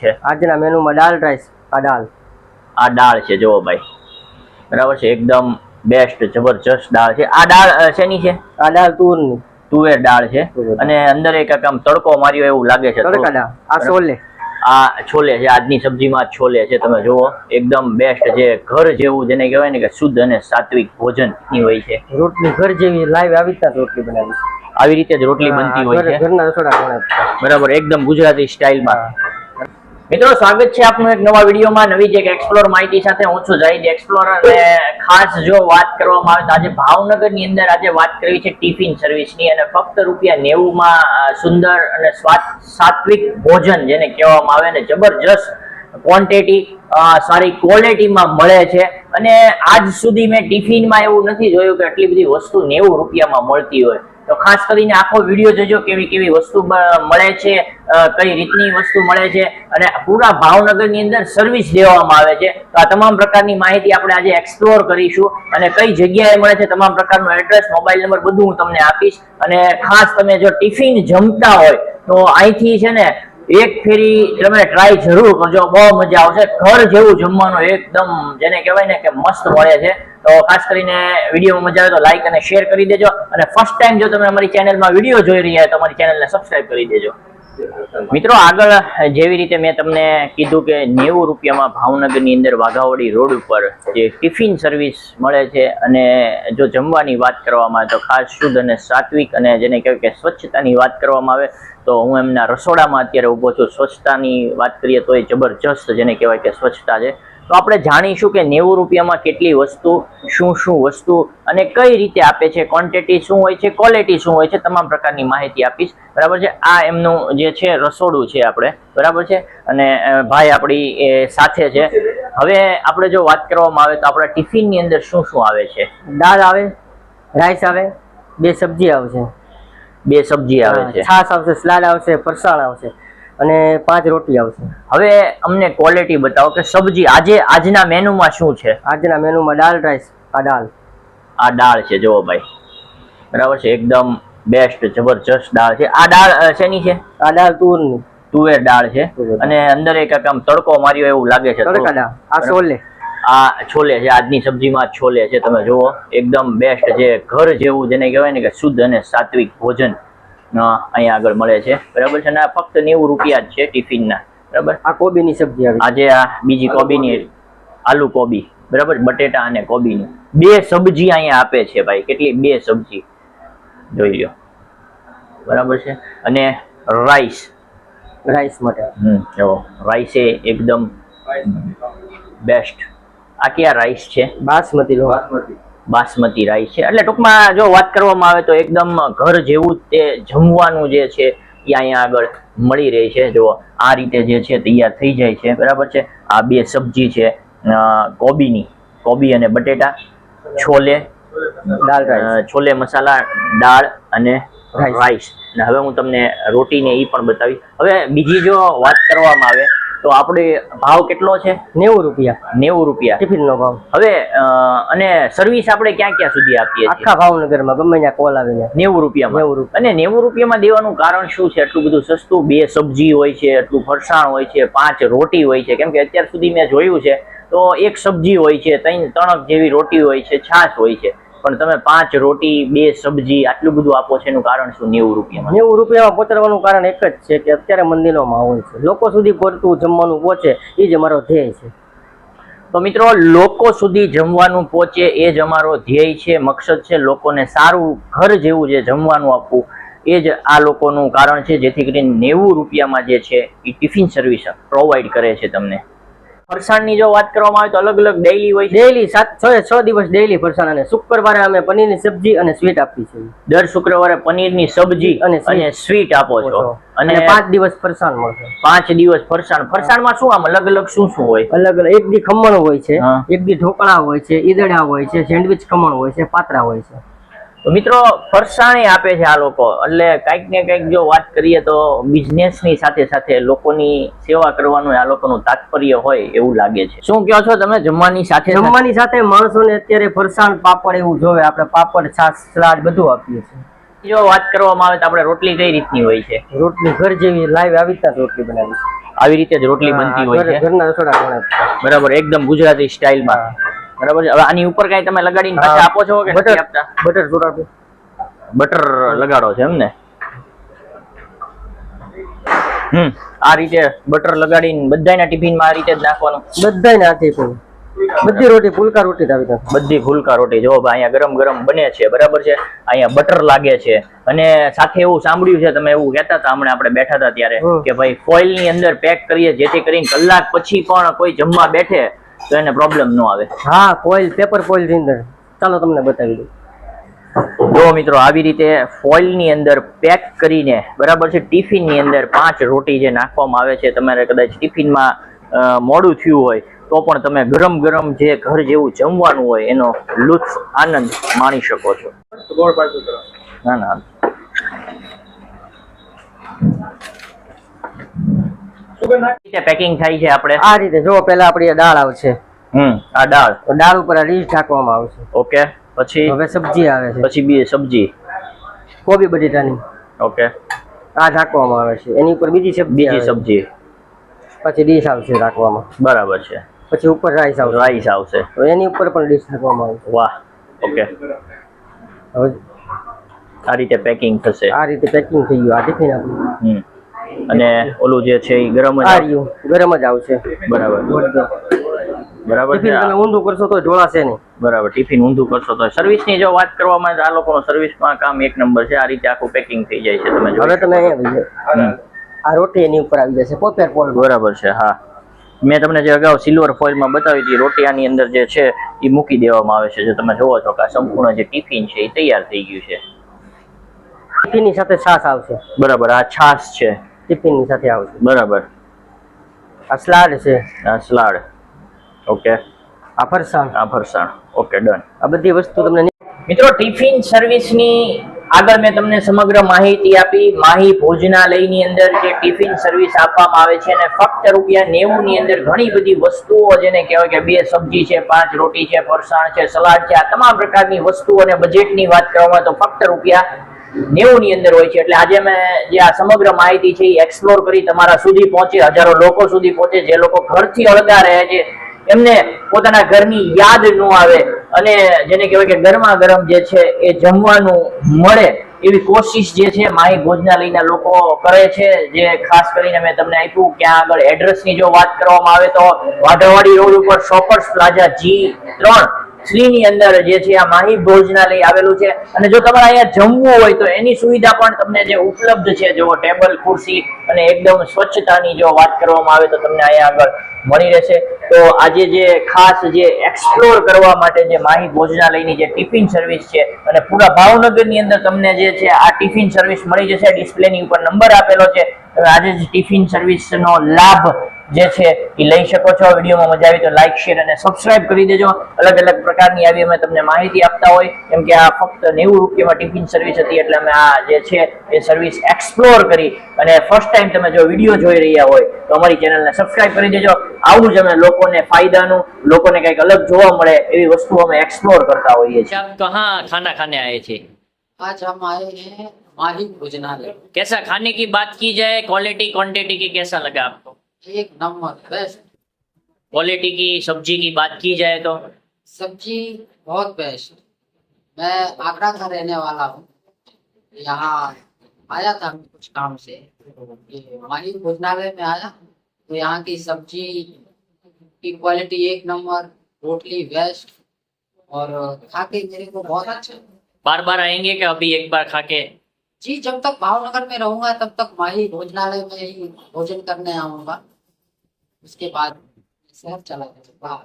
છે આજના મેનુમાં દાળ રાઈસ. આ દાળ છે જુઓ ભાઈ, બરાબર છે, એકદમ બેસ્ટ જબરજસ્ત દાળ છે. આ દાળ શેની છે? આ દાળ તુરની, તુવેર દાળ છે. અને અંદર એક આમ તડકો માર્યો એવું લાગે છે. તડકા દાળ. આ છોલે, આ છોલે છે. આજની સબ્જીમાં છોલે છે. તમે જુઓ એકદમ બેસ્ટ છે, ઘર જેવું જેને કહેવાય ને કે શુદ્ધ અને સાત્વિક ભોજન ની હોય છે. રોટલી ઘર જેવી લાઈવ આવી રીતના રોટલી બનાવી, આવી રીતે જ રોટલી બનતી હોય છે. ઘરના રસોડા બરાબર, એકદમ ગુજરાતી સ્ટાઇલમાં. મિત્રો સ્વાગત છે આપનું એક નવા વિડીયોમાં, નવી જ એક એક્સપ્લોર માહિતી સાથે. હું છું ઝહીદ એક્સપ્લોરર. અને ખાસ જો વાત કરવામાં આવે તો આજે ભાવનગર ની અંદર આજે વાત કરવી છે ટિફિન સર્વિસની. અને ફક્ત ₹90 માં સુંદર અને સાત્વિક ભોજન જેને કહેવામાં આવે ને, જબરજસ્ત ક્વોન્ટિટી, સારી ક્વોલિટીમાં મળે છે. અને આજ સુધી મેં ટિફિનમાં એવું નથી જોયું કે આટલી બધી વસ્તુ ₹90 માં મળતી હોય. તો ખાસ કરીને આખો વિડીયો જોજો, કેવી કેવી વસ્તુ મળે છે, કઈ રીતની વસ્તુ મળે છે, અને પૂરા ભાવનગર ની અંદર સર્વિસ દેવામાં આવે છે. તો આ તમામ પ્રકારની માહિતી આપણે આજે એક્સપ્લોર કરીશું. અને કઈ જગ્યાએ મળે છે, તમામ પ્રકારનું એડ્રેસ, મોબાઈલ નંબર બધું હું તમને આપીશ. અને ખાસ તમે જો ટિફિન જમતા હોય તો અહીંથી છે ને એક ફેરી તમે ટ્રાય જરૂર કરજો, બહુ મજા આવશે. ઘર જેવું જમવાનું એકદમ જેને કહેવાય ને કે મસ્ત મળે છે. તો ખાસ કરીને વિડીયોમાં મજા આવે તો લાઈક અને શેર કરી દેજો. અને ફર્સ્ટ ટાઈમ જો તમે અમારી ચેનલમાં વિડીયો જોઈ રહ્યા તો અમારી ચેનલને સબસ્ક્રાઇબ કરી દેજો. મિત્રો આગળ જેવી રીતે મેં તમને કીધું કે ₹90 માં ભાવનગરની અંદર વાઘાવડી રોડ ઉપર જે ટિફિન સર્વિસ મળે છે. અને જો જમવાની વાત કરવામાં આવે તો ખાસ શુદ્ધ અને સાત્વિક, અને જેને કહેવાય કે સ્વચ્છતાની વાત કરવામાં આવે તો હું એમના રસોડામાં અત્યારે ઊભો છું. સ્વચ્છતાની વાત કરીએ તો એ જબરજસ્ત જેને કહેવાય કે સ્વચ્છતા છે. તો આપણે જાણીશું કે ₹90 માં કેટલી વસ્તુ, શું શું વસ્તુ અને કઈ રીતે આપે છે, ક્વોન્ટિટી શું હોય છે, ક્વોલિટી શું હોય છે, તમામ પ્રકારની માહિતી આપીશ. બરાબર છે. આ એમનું જે છે રસોડું છે આપણે, બરાબર છે. અને ભાઈ આપણી એ સાથે છે. હવે આપણે જો વાત કરવામાં આવે તો આપણા ટિફિનની અંદર શું શું આવે છે? દાળ આવે, રાઈસ આવે, 2 સબ્જી આવશે, 2 સબ્જી આવે છે, છાશ આવશે, સલાડ આવશે, ફરસાણ આવશે અને 5 રોટલી આવશે. હવે અમને ક્વોલિટી બતાવો કે સબ્જી આજના મેનુમાં શું છે? આજના મેનુમાં દાળ રાઈસ. આ દાળ છે જુઓ ભાઈ, બરાબર છે, એકદમ બેસ્ટ જબરજસ્ત દાળ છે. આ દાળ શેની છે? આ દાળ તુરની, તુવેર દાળ છે. અને અંદર એક આમ તડકો માર્યો એવું લાગે છે. તડકા દાળ. આ છોલે, આ છોલે છે. આજની સબ્જીમાં છોલે છે. તમે જુઓ એકદમ બેસ્ટ છે, ઘર જેવું જેને કહેવાય ને કે શુદ્ધ અને સાત્વિક ભોજન અહીંયા આગળ મળે છે. બરાબર છે. અને આ ફક્ત ₹90 જ છે ટિફિનના. બરાબર. આ કોબીની સબ્જી આવી, આજે આ બીજી કોબીની, આલુ કોબી, બરાબર, બટેટા અને કોબીની 2 સબ્જી અહીંયા આપે છે ભાઈ. કેટલી? 2 સબ્જી જોઈ લો, બરાબર છે. અને રાઈસ માટે જો રાઈસ એ એકદમ બેસ્ટ. આ કયા રાઈસ છે? બાસમતી રાઈસ છે. એટલે ટૂંકમાં જો વાત કરવામાં આવે તો એકદમ ઘર જેવું તે જમવાનું જે છે એ અહીંયા આગળ મળી રહી છે. જો આ રીતે જે છે તૈયાર થઈ જાય છે. બરાબર છે. આ 2 સબ્જી છે કોબી અને બટેટા, છોલે, છોલે મસાલા, દાળ અને રાઈસ. અને હવે હું તમને રોટીને એ પણ બતાવી. હવે બીજી જો વાત કરવામાં આવે તો આપણે ભાવ કેટલો છે? ₹90 ટિફિનનો ભાવ. હવે અને સર્વિસ આપણે ક્યાં ક્યાં સુધી આપીએ છીએ? આખા ભાવનગરમાં ગમે ત્યાં કોલ આવે ₹90 માં. અને ₹90 માં દેવાનું કારણ શું છે? એટલું બધું સસ્તું. 2 સબ્જી હોય છે, એટલું ફરસાણ હોય છે, 5 રોટી હોય છે. કેમ કે અત્યાર સુધી મેં જોયું છે તો 1 સબ્જી હોય છે, 3 જેવી રોટી હોય છે, છાશ હોય છે, પણ તમે 5 રોટી, 2 સબ્જી આટલું બધું આપો છો. એનું કારણ શું? ₹90 માં. ₹90 પહોંચાડવાનું કારણ એક જ છે કે અત્યારે મંદિરનો માહોલ છે, લોકો સુધી પૂરતું જમવાનું પહોંચે, એ જ અમારો ધ્યેય છે. તો મિત્રો લોકો સુધી જમવાનું પહોંચે એ જ અમારો ધ્યેય છે, મકસદ છે. લોકોને સારું ઘર જેવું જે જમવાનું આપવું એ જ આ લોકોનું કારણ છે, જેથી કરીને ₹90 માં જે છે એ ટિફિન સર્વિસ પ્રોવાઈડ કરે છે તમને. ફરસાણની જો વાત કરવામાં આવે તો અલગ અલગ ડેઈલી હોય છે. ડેઈલી 6 દિવસ ડેઈલી ફરસાણ. અને શુક્રવારે અમે પનીરની સબ્જી અને સ્વીટ આપીએ છીએ. દર શુક્રવારે પનીરની સબ્જી અને સ્વીટ આપો છો. અને 5 દિવસ ફરસાણ મળશે. 5 દિવસ ફરસાણ. ફરસાણમાં શું આમ અલગ અલગ શું હોય? અલગ અલગ. એક દી ખમણ હોય છે, એક દી ઢોકળા હોય છે, ઈદડા હોય છે, સેન્ડવિચ ખમણ હોય છે, પાત્રા હોય છે. તો મિત્રો ફરસાણી આપે છે આ લોકો. એટલે કંઈક ને કંઈક જો વાત કરીએ તો બિઝનેસની સાથે સાથે લોકોની સેવા કરવાનું આ લોકોનું તાત્પર્ય હોય એવું લાગે છે. શું કહો છો તમે? જમવાની સાથે માણસોને અત્યારે ફરસાણ, પાપડ એવું જોવે. આપણે પાપડ, છાશ, સલાડ બધું આપીએ છીએ. જો વાત કરવામાં આવે તો આપણે રોટલી કઈ રીતની હોય છે? રોટલી ઘર જેવી લાઈવ આવી રીતના રોટલી બનાવી. આવી રીતે જ રોટલી બનતી હોય છે ઘરના રસોડા ઘણા. બરાબર, એકદમ ગુજરાતી સ્ટાઇલમાં. બરાબર છે. હવે આની ઉપર કઈ તમે લગાડીને પાછા આપો છો કે નથી આપતા? બટર ચોરાડું. બટર લગાડો છો એમ ને? આ રીતે બટર લગાડીને બધાયના ટિફિનમાં આ રીતે જ નાખવાનું? બધાયને આ ટિફિન. બધી રોટી ફુલકા રોટી આવી જાય. બધી ફુલકા રોટી. જો અહીંયા ગરમ ગરમ બને છે, બરાબર છે. અહીંયા બટર લાગે છે અને સાથે એવું સાંભળ્યું છે, તમે એવું કહેતા હતા હમણાં આપણે બેઠા હતા ત્યારે કે ભાઈ ફોઇલ ની અંદર પેક કરીએ જેથી કરીને કલાક પછી પણ કોઈ જમવા બેઠે તો એને પ્રોબ્લેમ ન આવે. હા, ફોઇલ, પેપર ફોઇલ ની અંદર. ચાલો તમને બતાવી દઉં. જો મિત્રો, આવી રીતે ફોઇલ ની અંદર પેક કરીને, બરાબર છે, ટિફિન ની અંદર 5 રોટી જે નાખવામાં આવે છે. તમારે કદાચ ટિફિનમાં મોડું થયું હોય તો પણ તમે ગરમ ગરમ જે ઘર જેવું જમવાનું હોય એનો લુત્ફ આનંદ માણી શકો છો. ના ના, પેકિંગ થાય છે આપણે આ રીતે. જો પેલા આપણી આ દાળ આવશે. આ દાળ. દાળ ઉપર આ રીંછ ઢાંકવામાં આવશે. ઓકે. પછી હવે સબ્જી આવે છે. પછી બે સબ્જી, કોબી બટેટાની. ઓકે. આ ઢાંકવામાં આવે છે. એની ઉપર બીજી સબ્જી. પછી ડીશ આવશે ઢાંકવામાં. બરાબર છે. પછી ઉપર રાઈસ આવશે. તો એની ઉપર પણ ડીશ ઢાંકવામાં આવશે. વાહ. ઓકે. હવે આ રીતે પેકિંગ થશે. આ રીતે પેકિંગ થઈ ગયું આ ટિફિન આપણું. અને ઓલું જે છે એ ગરમ જ આવશે. બરાબર. બરાબર છે. તમે ઊંધું કરશો તો ઢોળાશે નહીં. બરાબર. ટિફિન ઊંધું કરશો તો. સર્વિસ ની જો વાત કરવામાં આવે, આ લોકોનો સર્વિસમાં કામ એક નંબર છે. આ રીતે આખું પેકિંગ થઈ જાય છે. તમે હવે તમે અહીંયા આ રોટી એની ઉપર આવી જશે પેપર ફોઇલ. બરાબર છે. હા, મેં તમને જે અગાઉ સિલ્વર ફોઇલમાં બતાવી હતી, રોટી આની અંદર જે છે એ મૂકી દેવામાં આવે છે. જે તમે જોવો છો કે આ સંપૂર્ણ જે ટિફિન છે એ તૈયાર થઈ ગયું છે. ટિફિનની સાથે છાશ આવશે. બરાબર. આ છાશ છે, ટિફિનની સાથે આવશે. બરાબર. આ સલાડ છે. આ સલાડ. ઓકે. આ ફરસાણ. Okay, done. આ બધી વસ્તુ તમને મિત્રો, ટિફિન સર્વિસની આગળ મેં તમને સમગ્ર માહિતી આપી. માહી ભોજનાલયની અંદર જે ટિફિન સર્વિસ આપવામાં આવે છે અને ફક્ત ₹90 ની અંદર ઘણી બધી વસ્તુઓ, જેને કહેવાય કે 2 સબ્જી છે, 5 રોટી છે, ફરસાણ છે, સલાડ છે, આ તમામ પ્રકારની વસ્તુઓ અને બજેટની વાત કરવામાં તો ફક્ત ₹90 ની અંદર હોય છે. એટલે આજે મેં જે આ સમગ્ર માહિતી છે એ એક્સપ્લોર કરી, તમારા સુધી પહોંચે, હજારો લોકો સુધી પહોંચે. જે લોકો ઘરથી અળગા રહે છે, એમને પોતાના ઘરની યાદ ન આવે અને જેને કહેવાય કે ગરમા ગરમ જે છે એ જમવાનું મળે એવી કોશિશ જે છે માહી ભોજનાલયના લોકો કરે છે. જે ખાસ કરીને મેં તમને આપ્યું ક્યાં આગળ એડ્રેસની જો વાત કરવામાં આવે તો વાઢાવાડી રોડ ઉપર શોપર્સ પ્લાઝા G3 શ્રીની અંદર જે છે આ માહી ભોજનાલય આવેલું છે. અને જો તમારે અહીંયા જમવું હોય તો એની સુવિધા પણ તમને જે ઉપલબ્ધ છે, જો ટેબલ ખુરશી અને એકદમ સ્વચ્છતાની જો વાત કરવામાં આવે તો તમને અહીંયા આગળ મળી રહેશે. તો આજે જે ખાસ જે એક્સપ્લોર કરવા માટે જે માહી ભોજનાલયની જે ટિફિન સર્વિસ છે અને પૂરા ભાવનગરની અંદર તમને જે છે આ ટિફિન સર્વિસ મળી જશે. ડિસ્પ્લેની ઉપર નંબર આપેલો છે. આજે જ ટિફિન સર્વિસનો લાભ જે છે એ લઈ શકો છો. વિડીયોમાં મજા આવી તો લાઈક, શેર અને સબસ્ક્રાઇબ કરી દેજો. અલગ અલગ પ્રકારની આવી અમે તમને માહિતી આપતા હોય, કેમ કે આ ફક્ત ₹90 ટિફિન સર્વિસ હતી એટલે અમે આ જે છે એ સર્વિસ એક્સપ્લોર કરી. અને ફર્સ્ટ ટાઈમ તમે જો વિડીયો જોઈ રહ્યા હોય તો અમારી ચેનલને સબસ્ક્રાઇબ કરી દેજો. આવું જ અમે લોકોને ફાયદાનું, લોકોને કંઈક અલગ જોવા મળે એવી વસ્તુ અમે એક્સપ્લોર કરતા હોઈએ છીએ. आप कहाँ खाना खाने आए थे? आज हम आए हैं माही भोजनालय। कैसा खाने की बात की जाए, क्वालिटी क्वांटिटी की कैसा लगा आपको? एक नंबर बेस्ट। क्वालिटी की, सब्जी की बात की जाए तो सब्जी बहुत बेस्ट। मैं आगरा का रहने वाला हूँ, यहाँ आया था कुछ काम से, ये माही भोजनालय में आया तो यहाँ की सब्जी की क्वालिटी एक नंबर, रोटली बेस्ट और खा के मेरे को बहुत अच्छा। बार बार आएंगे क्या अभी एक बार खा के? जी, जब तक भावनगर में रहूंगा तब तक माही भोजनालय में ही भोजन करने आऊंगा, उसके बाद शहर चला जाऊंगा।